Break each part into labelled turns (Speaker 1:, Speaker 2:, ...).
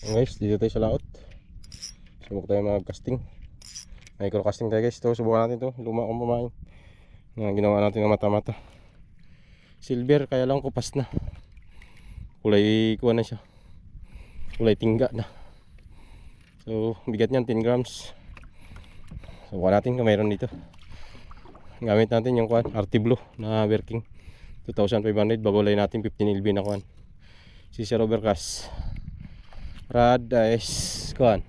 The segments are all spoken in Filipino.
Speaker 1: Guys, dito tayo sa laot. Subok tayo mag-casting. Micro casting tayo guys. Ito, subukan natin to. Luma akong pamain na ginawa natin ng mata-mata. Silver, kaya lang kupas na. Kulay kuha na siya. Kulay tingga na. So, bigat niyan 10 grams. Subukan natin kung mayroon dito. Gamit natin yung kuhan, RT Blue na working 2,500. Bagulay natin 15 LB na kuhan. Sisir overcast. Rad is kuhan.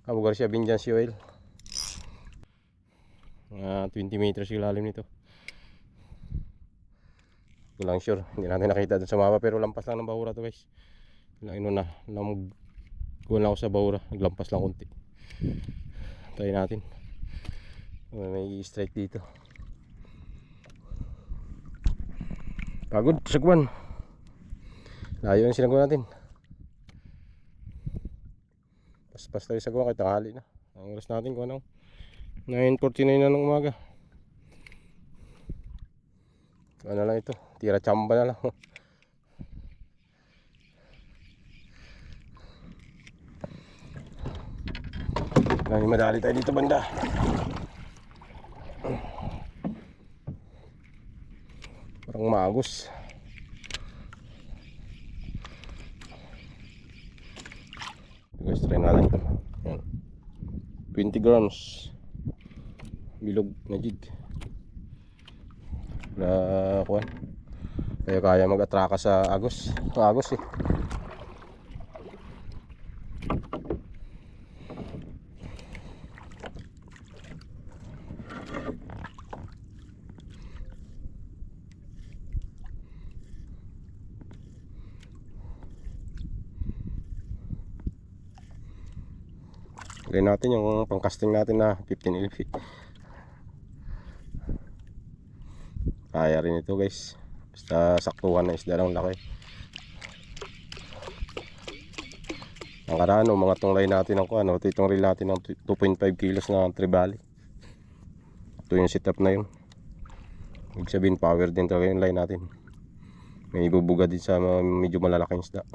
Speaker 1: Kabugar siya Binjancy oil. 20 meters yung lalim nito. Kulang sure, hindi natin nakita dun sa mapa, pero lampas lang ng bahura to guys. Ino na, kulang ako sa bahura, naglampas lang konti. Try natin. May strike dito. Pagod, sagwan. Layo yung sinagawa natin. Pas tayo sagwan kahit tanghali na. Ang oras natin kung anong 9:49 na ng umaga. Ano lang ito, tira chamba na lang. May madali tayo dito banda. Parang maagos. Guys, try na lang ito. 20 grams bilog na jig. Wala kuhan. Kaya mag-atraka sa agos. Agos eh. Try natin yung pang-casting natin na 15 LP. Kaya rin ito guys. Basta saktuhan na isda ng laki. Ang karano, mga tunglay natin ng kuhan. Ito itong reel natin ng 2.5 kilos na tribali. Ito yung setup na yun. Ibig sabihin power din talaga yung line natin. May ibubuga din sa medyo malalaking isda.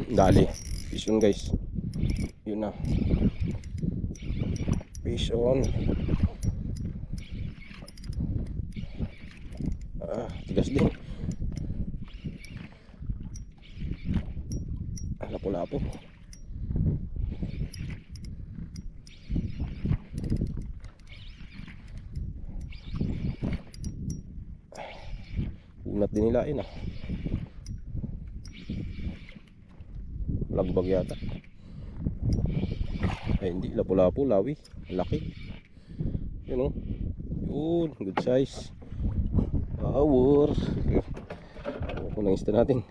Speaker 1: Dali. Fish on guys. Yun na. Fish on. Tigas din. Lapo-lapo. Unat din nila yun ah. Lagbag yata. Ay hindi, lapo-lapo, lawi. Laki. Yun o. Yun, good size. Power. Ako na insta natin.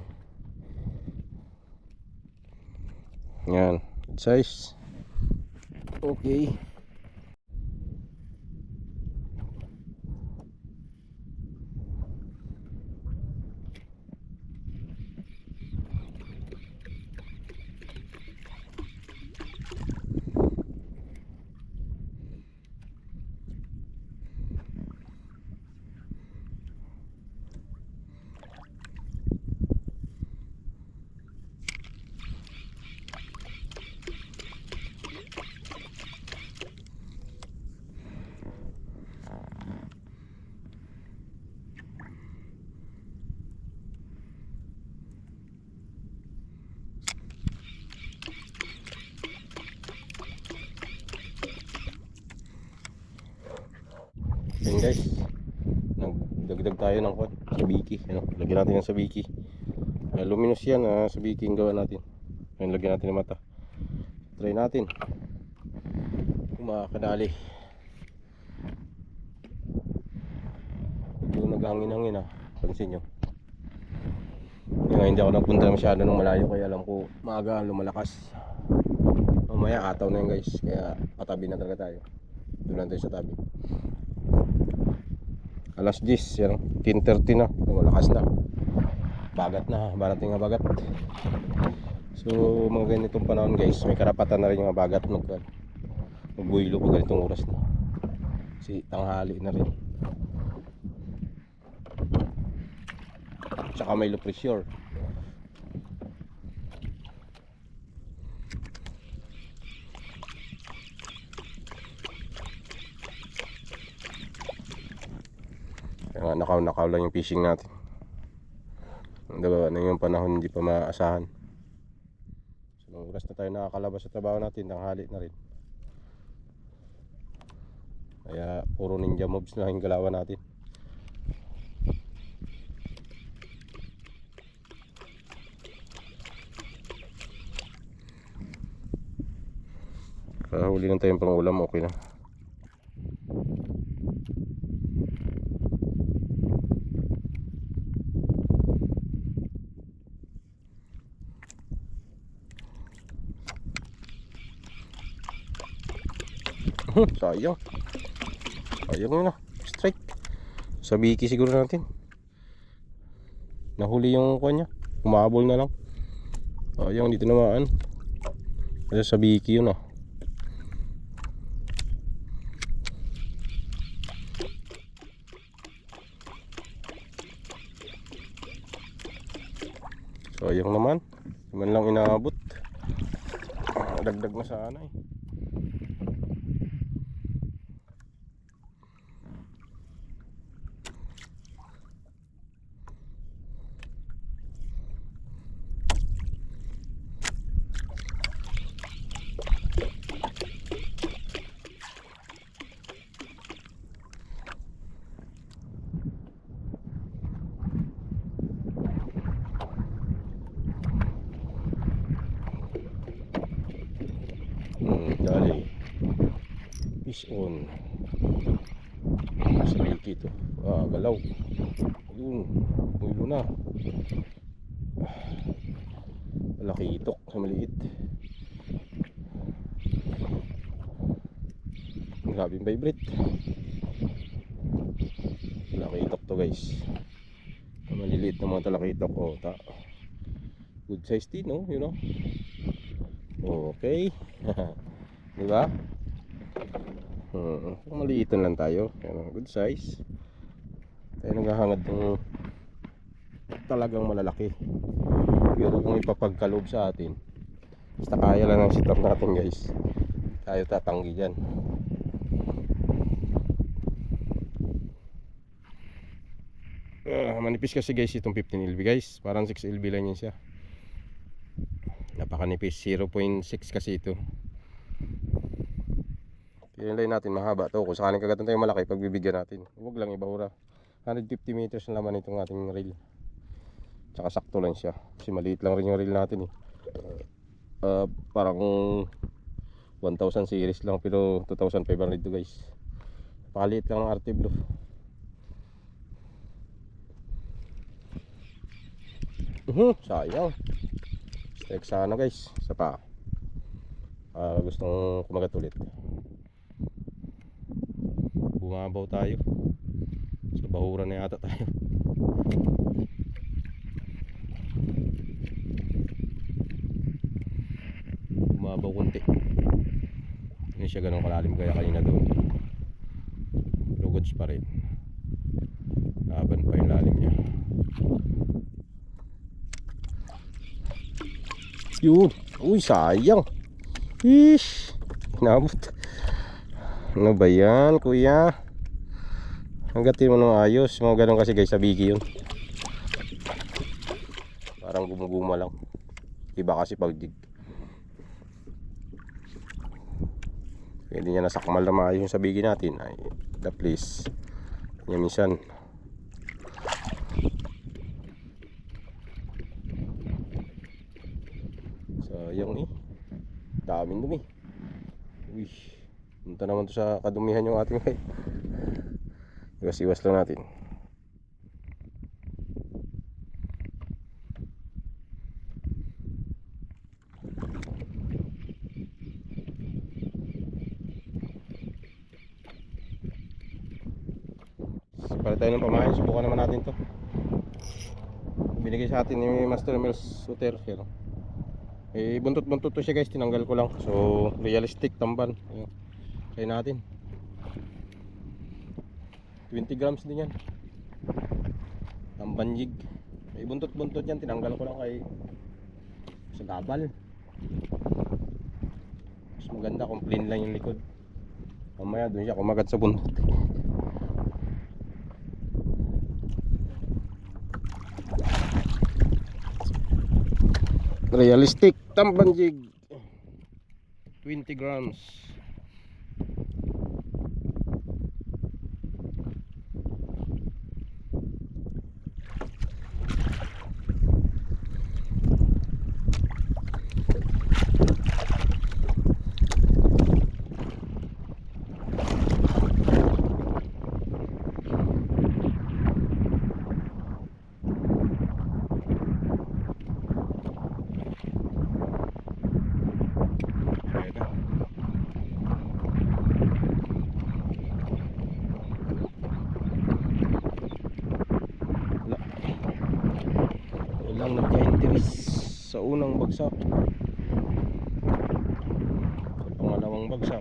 Speaker 1: Yan, good size. Okay. Yan guys, nagdagdag tayo ng sabiki. Lagyan natin ng sabiki. Luminous yan, sabiki yung gawa natin. Yan, lagyan natin ng mata. Try natin kung makakadali. Yung naghangin-hangin pansin nyo. Yung hindi ako nagpunta masyado ng malayo, kaya alam ko maaga lumalakas. Mamaya ataw na yun guys, kaya patabi na talaga tayo. Doon lang tayo sa tabi. Alas 10, yan, 10:30 na, malakas na. Bagat na, barating nga bagat. So mga ganitong panahon guys, may karapatan na rin yung bagat magbuilo pag ganitong oras na. Kasi tanghali na rin. Tsaka may low pressure. Kaya nakaw lang yung fishing natin. Diba, na yung panahon hindi pa maasahan. So, oras na tayo nakakalabas sa trabaho natin, tanghali na rin. Kaya puro ninja moves na yung galawan natin. Huli lang tayong pangulam, okay na. Sayang. Sayang yun na. Strike. Sa biki siguro natin. Nahuli yung kuha niya. Umabol na lang. Sayang, dito namaan. Kasi sa biki yun ah. Sayang naman. Naman lang inaabot. Dagdag na sana eh. Dali. Fish on. Sa milky ito. Galaw. Yun. Mulo na. Malaki itok sa maliit. Grabe yung vibrate. Malaki itok to guys. Maliliit na mga talakitok. Good size din, no? You know? Okay. Diba? Maliitan lang tayo. Good size. Tayo naghahangad ng talagang malalaki. Pero kung ipapagkaloob sa atin, basta kaya lang ng sit-up natin guys, tayo tatanggi dyan. Manipis kasi guys itong 15 LB guys. Parang 6 LB lang yun siya. Napakanipis. 0.6 kasi ito. Yung line natin mahaba to. Kung sakaling kagatan tayo malaki, pagbibigyan natin, huwag lang ibahura. 150 meters na laman itong ating reel. Tsaka sakto lang siya. Kasi maliit lang rin yung reel natin eh. Parang 1000 series lang, pero 2500 to guys. Napakaliit lang ng RT Blue. Sayang. Strike sana guys. Isa pa. Gustong kumagat ulit. Bumabaw tayo. Sa bahura na yata tayo. Bumabaw kunti. Hindi siya ganun kalalim kaya kanina doon. Lugods pa rin. Laban pa yung lalim niya. Yun. Uy, sayang. Ish. Nabot. Ano ba yan kuya? Hanggatin mo nang ayos. Mga ganun kasi guys sa bigi yun. Parang gumuguma lang. Iba kasi pag jig. Hindi niya nasakmal na maayos yung sa bigi natin. Ay, the please. Yan minsan. Sayang eh. Daming dumi. Uy. Punta naman to sa kadumihan yung ating hay. Iwas-iwas lang natin. Palit tayo ng pamahay. Subukan naman natin to. Binigay sa atin ni Master Mills Suter. Buntot-buntot to siya guys. Tinanggal ko lang. So realistic tamban. Ayan. Try natin. 20 grams din yan. Tambanjig. May buntot-buntot yan, tinanggal ko lang kay sa gabal. Mas maganda kung plain lang yung likod. Mamaya doon siya kumagat sa buntot. Realistic tambanjig, 20 grams. Ilang nagka-interest sa unang bagsak, sa pangalawang bagsak.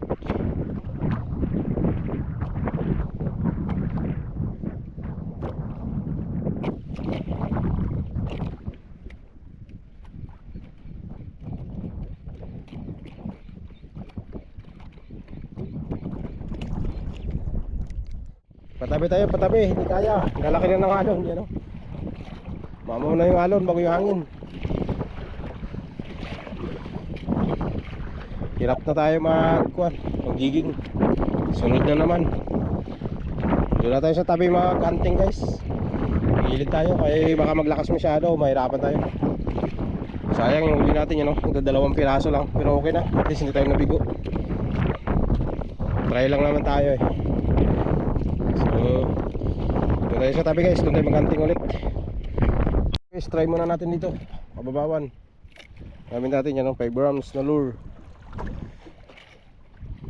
Speaker 1: Patabi tayo, patabi, hindi kaya. Lalaki na ng alon, yan o. Mamaw na yung alon bago yung hangin. Hirap na tayo mag-giging. Sunod na naman. Doon na tayo sa tabi mag-hunting guys. Gilid tayo, kaya baka maglakas masyado, mahirapan tayo. Sayang yung huli natin yun, no? Dalawang piraso lang, pero okay na. At least hindi tayo nabigo. Try lang naman tayo eh. So doon tayo sa tabi guys, doon tayo mag-hunting ulit. Guys, try muna natin dito, kababawan. Gamit natin yan, 5 grams na lure.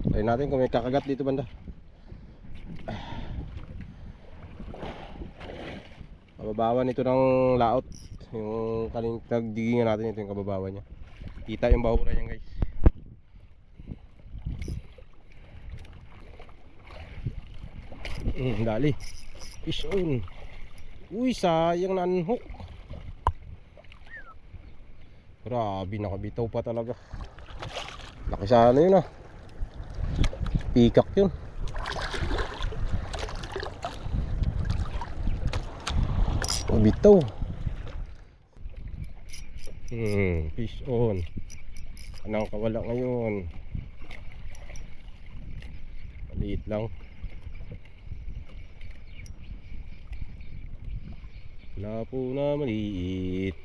Speaker 1: Try natin kung may kakagat dito banda. Kababawan ito ng laot. Yung kaning nagdigingan natin, ito yung kababawan niya. Kita yung bahura niyan guys. Dali. Fish on. Uy, sayang na unhook. Grabe, nakabitaw pa talaga. Laki sana yun ah. Pikak yun. Bitaw. Fish on. Anong kawala ngayon? Maliit lang. Wala po na maliit.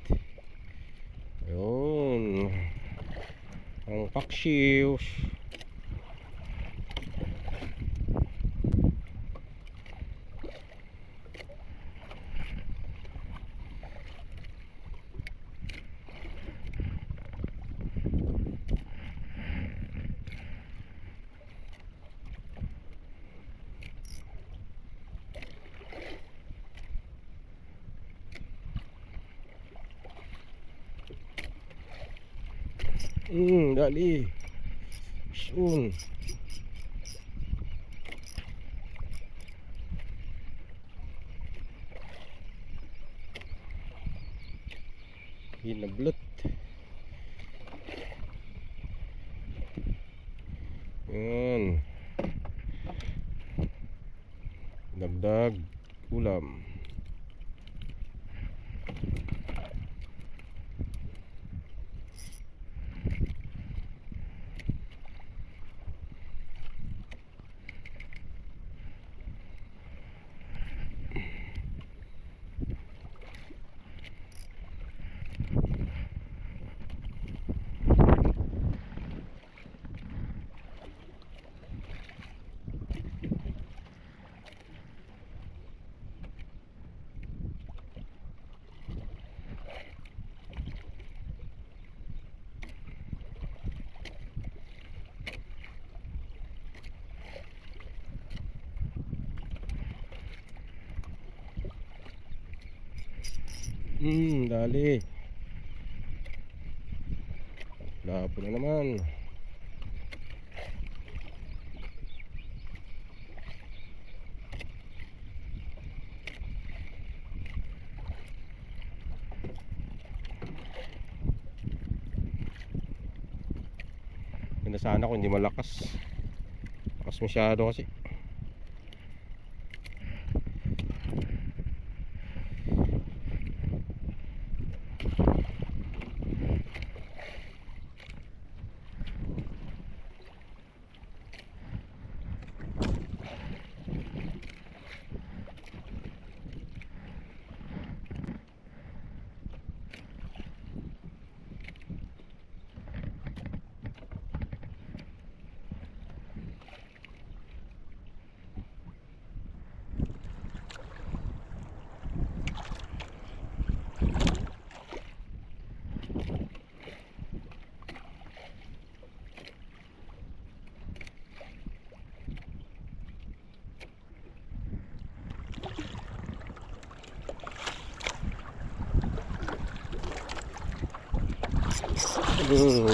Speaker 1: Ayun, ang pakshiws. Dali. Soon. Hinablot. Yan. Dagdag ulam. Dali. Lapo na naman. Ganda sana kung hindi malakas. Lakas masyado kasi.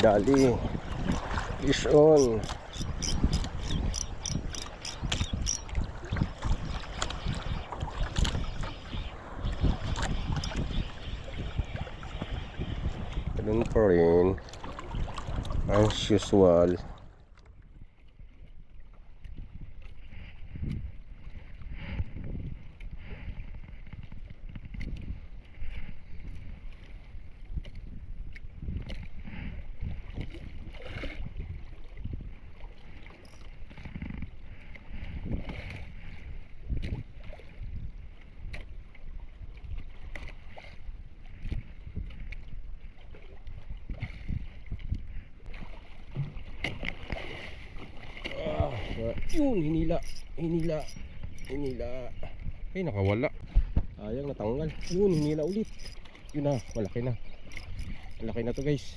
Speaker 1: Dali. Fish on. Ganun pa rin. As usual. Yun, hinila. Ay, nakawala. Sayang, natanggal. Yun, hinila ulit. Yun na, malaki na. Malaki na to guys.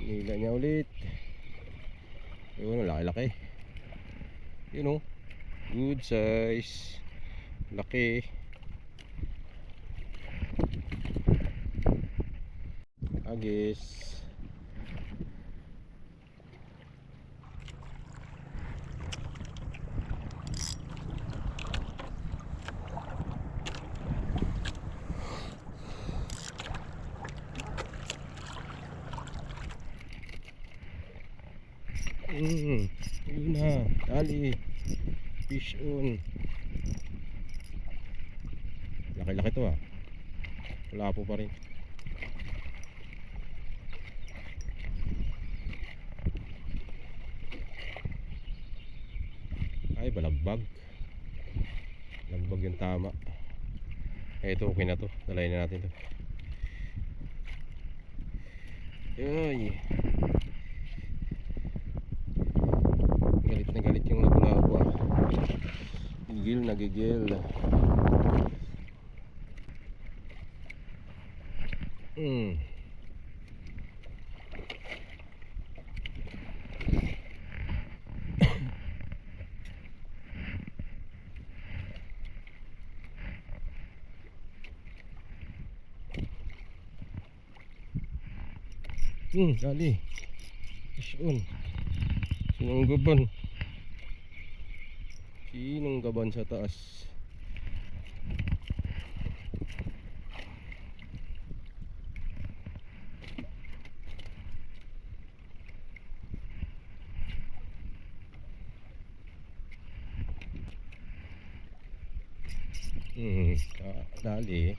Speaker 1: Hinila niya ulit. Yun, laki-laki. Yun o. Good size. Laki. Agis. Yun na, dali. Fish on. Laki-laki to ah. Wala po pa rin. Ay, balagbag. Balagbag yung tama. Ito okay na to. Dalayin na natin to. Ay. Galit na galit yung lapu-lapu ah. Gigil na gigil. Dali. Fish on. Sinong gaban sa taas. Dali.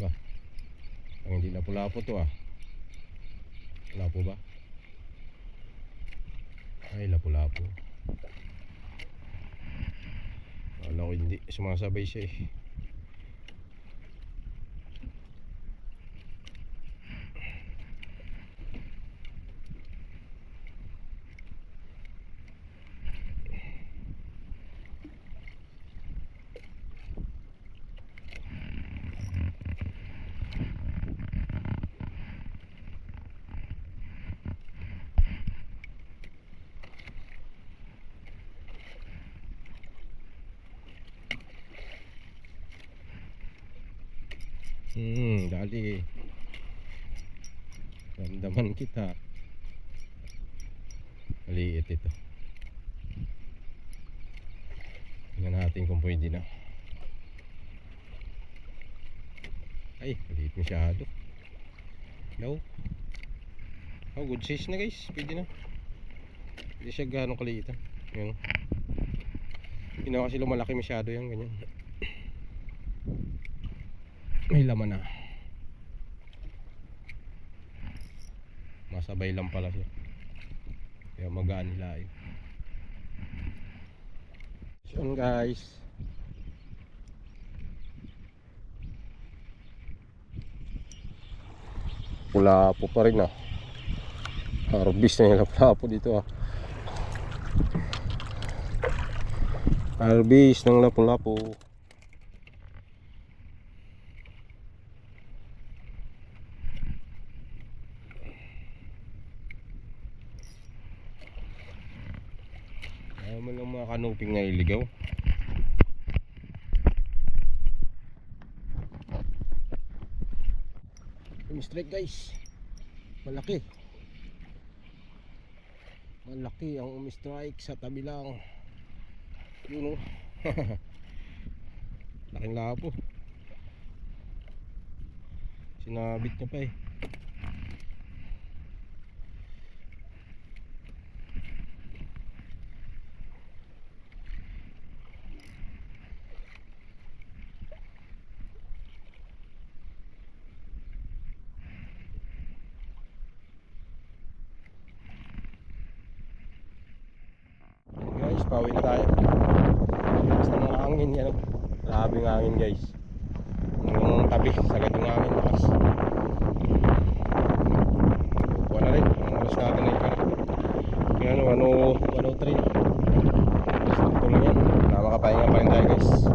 Speaker 1: Ba? Ang hindi lapu-lapu to ah. Lapu ba? Ay, lapu-lapu. Wala ko hindi. Sumasabay siya eh. Dali. Ramdaman kita. Maliit ito. Tingnan natin kung pwede na. Ay, maliit masyado. No. Oh, good size na guys. Pwede na. Hindi siya gano'ng kaliitan. Yan. Hindi na kasi lumalaki masyado yan. Ganyan. May laman na. Masabay lang pala siya. Kaya magaan hilain. Yan guys. Lapu-lapu pa rin ah. Harvest na yung lapu-lapu dito ah. Harvest ng lapu-lapu. Ayaw mo lang mga kanuping na iligaw. Strike guys, malaki ang umi-strike sa tabi lang. Yun o. Laking lapo, sinabit niya pa eh. Pauwi na tayo. Basta mga hangin yan. Grabe ng hangin guys. Yung tabi, sagad yung hangin. Lakas. Kuha na rin. Ang oras natin na ikan. Kaya ano, 103. Ito lang yan. Makakapahinga pa rin tayo guys.